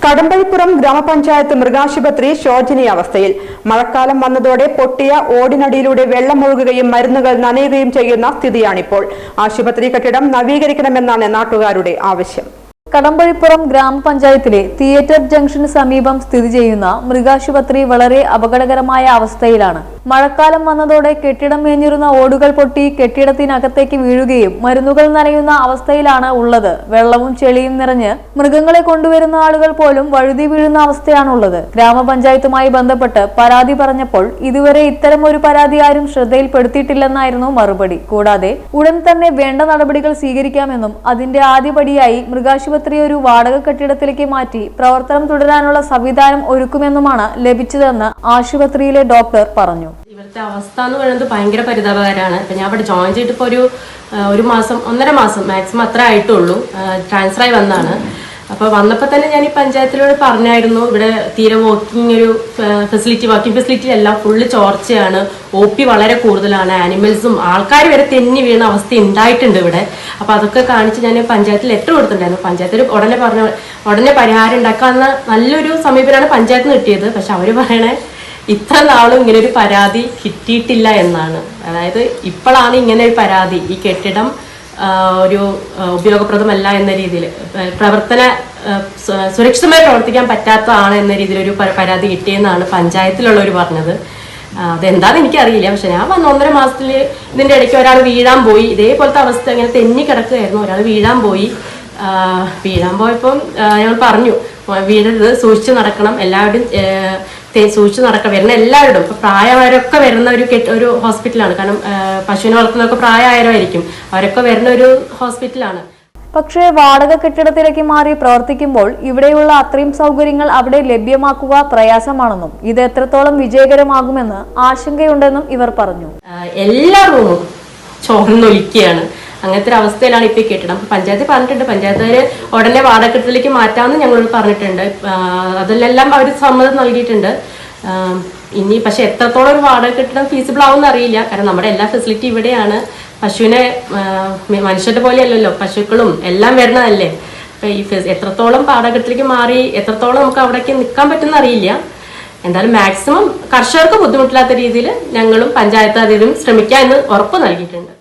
കടമ്പഴിപ്പുറം ഗ്രാമപഞ്ചായത്ത് മൃഗാശുപത്രി ശോചനീയാവസ്ഥയിൽ. മഴക്കാലം വന്നതോടെ പൊട്ടിയ ഓടിനടിയിലൂടെ വെള്ളമൊഴുകുകയും മരുന്നുകൾ നനയുകയും ചെയ്യുന്ന സ്ഥിതിയാണിപ്പോൾ. ആശുപത്രി കെട്ടിടം നവീകരിക്കണമെന്നാണ് നാട്ടുകാരുടെ ആവശ്യം. കടമ്പഴിപ്പുറം ഗ്രാമപഞ്ചായത്തിലെ തിയേറ്റർ ജംഗ്ഷന് സമീപം സ്ഥിതി ചെയ്യുന്ന മൃഗാശുപത്രി വളരെ അപകടകരമായ അവസ്ഥയിലാണ്. മഴക്കാലം വന്നതോടെ കെട്ടിടം മേഞ്ഞിരുന്ന ഓടുകൾ പൊട്ടി കെട്ടിടത്തിനകത്തേക്ക് വീഴുകയും മരുന്നുകൾ നനയുന്ന അവസ്ഥയിലാണ് ഉള്ളത്. വെള്ളവും ചെളിയും നിറഞ്ഞ് മൃഗങ്ങളെ കൊണ്ടുവരുന്ന ആളുകൾ പോലും വഴുതി വീഴുന്ന അവസ്ഥയാണുള്ളത്. ഗ്രാമപഞ്ചായത്തുമായി ബന്ധപ്പെട്ട് പരാതി പറഞ്ഞപ്പോൾ ഇതുവരെ ഇത്തരം ഒരു പരാതി ആരും ശ്രദ്ധയിൽപ്പെടുത്തിയിട്ടില്ലെന്നായിരുന്നു മറുപടി. കൂടാതെ ഉടൻ തന്നെ വേണ്ട നടപടികൾ സ്വീകരിക്കാമെന്നും അതിന്റെ ആദ്യപടിയായി മൃഗാശുപത്രി ഒരു വാടക കെട്ടിടത്തിലേക്ക് മാറ്റി പ്രവർത്തനം തുടരാനുള്ള സംവിധാനം ഒരുക്കുമെന്നുമാണ് ലഭിച്ചതെന്ന് ആശുപത്രിയിലെ ഡോക്ടർ പറഞ്ഞു. ഇവിടുത്തെ അവസ്ഥ എന്ന് പറയുന്നത് ഭയങ്കര പരിതാപകരമാണ്. ഇപ്പം ഞാൻ അവിടെ ജോയിൻ ചെയ്തിപ്പോൾ ഒരു മാസം 1.5 മാസം മാക്സിമം അത്ര ആയിട്ടുള്ളൂ. ട്രാൻസ്ഫറായി വന്നതാണ്. അപ്പോൾ വന്നപ്പോൾ തന്നെ ഞാൻ ഈ പഞ്ചായത്തിലോട് പറഞ്ഞായിരുന്നു, ഇവിടെ തീരെ വാക്കിംഗ് ഫെസിലിറ്റി എല്ലാം ഫുള്ള് ചോർച്ചയാണ്, OP വളരെ കൂടുതലാണ്, ആനിമൽസും ആൾക്കാർ വരെ തെന്നി വീണ അവസ്ഥ ഉണ്ടായിട്ടുണ്ട് ഇവിടെ. അപ്പോൾ അതൊക്കെ കാണിച്ച് ഞാൻ പഞ്ചായത്തിൽ ലെറ്റർ കൊടുത്തിട്ടുണ്ടായിരുന്നു. പഞ്ചായത്തിൽ ഉടനെ പരിഹാരം ഉണ്ടാക്കാവുന്ന നല്ലൊരു സമീപനമാണ് പഞ്ചായത്തിന് കിട്ടിയത്. പക്ഷെ അവർ പറയണേ ഇത്ര നാളും ഇങ്ങനെ ഒരു പരാതി കിട്ടിയിട്ടില്ല എന്നാണ്. അതായത് ഇപ്പോഴാണ് ഇങ്ങനെ ഒരു പരാതി, ഈ കെട്ടിടം ഒരു ഉപയോഗപ്രദമല്ല എന്ന രീതിയിൽ, സുരക്ഷിതമായി പ്രവർത്തിക്കാൻ പറ്റാത്തതാണ് എന്ന രീതിയിൽ ഒരു പരാതി കിട്ടിയെന്നാണ് പഞ്ചായത്തിലുള്ളവർ പറഞ്ഞത്. അതെന്താണെന്ന് എനിക്കറിയില്ല. പക്ഷെ ഞാൻ വന്ന 1.5 മാസത്തിൽ ഇതിൻ്റെ ഇടയ്ക്ക് ഒരാൾ വീഴാൻ പോയി. ഇതേപോലത്തെ അവസ്ഥ ഇങ്ങനെ തെന്നി കിടക്കുകയായിരുന്നു. ഒരാൾ വീഴാൻ പോയപ്പം ഞങ്ങൾ പറഞ്ഞു, വീഴരുത്, സൂക്ഷിച്ച് നടക്കണം, എല്ലാവരും സൂക്ഷിച്ച് നടക്കാം, വരുന്ന എല്ലാവരും. ഇപ്പൊ പ്രായമായവരൊക്കെ വരുന്ന ഒരു ഹോസ്പിറ്റലാണ്. കാരണം പശുവിനെ വളർത്തുന്നതൊക്കെ പ്രായമായവരായിരിക്കും, അവരൊക്കെ വരുന്ന ഒരു ഹോസ്പിറ്റലാണ്. പക്ഷേ വാടക കെട്ടിടത്തിലേക്ക് മാറി പ്രവർത്തിക്കുമ്പോൾ ഇവിടെയുള്ള അത്രയും സൗകര്യങ്ങൾ അവിടെ ലഭ്യമാക്കുക പ്രയാസമാണെന്നും ഇത് എത്രത്തോളം വിജയകരമാകുമെന്ന് ആശങ്കയുണ്ടെന്നും ഇവർ പറഞ്ഞു. എല്ലാ റൂമും ചോർന്നൊലിക്കുകയാണ്. അങ്ങനത്തെ ഒരു അവസ്ഥയിലാണ് ഇപ്പൊ കെട്ടിടം. പഞ്ചായത്ത് പറഞ്ഞിട്ടുണ്ട്, പഞ്ചായത്തുകാര് ഉടനെ വാടക കെട്ടിടത്തിലേക്ക് മാറ്റാമെന്ന് ഞങ്ങളോട് പറഞ്ഞിട്ടുണ്ട്. അതിലെല്ലാം അവർ സമ്മതം നൽകിയിട്ടുണ്ട്. ഇനി പക്ഷെ എത്രത്തോളം ഒരു വാടക കെട്ടിടം ഫീസിബിൾ ആവുമെന്ന് അറിയില്ല. കാരണം നമ്മുടെ എല്ലാ ഫെസിലിറ്റി ഇവിടെയാണ്. പശുവിനെ മനുഷ്യരുടെ പോലെയല്ലല്ലോ, പശുക്കളും എല്ലാം വരുന്നതല്ലേ. അപ്പൊ ഈ എത്രത്തോളം വാടക കെട്ടിടത്തിലേക്ക് മാറി എത്രത്തോളം നമുക്ക് അവിടേക്ക് നിൽക്കാൻ പറ്റുമെന്ന് അറിയില്ല. എന്തായാലും മാക്സിമം കർഷകർക്ക് ബുദ്ധിമുട്ടില്ലാത്ത രീതിയിൽ ഞങ്ങളും പഞ്ചായത്ത് അധികൃതരും ശ്രമിക്കാം എന്ന് ഉറപ്പ് നൽകിയിട്ടുണ്ട്.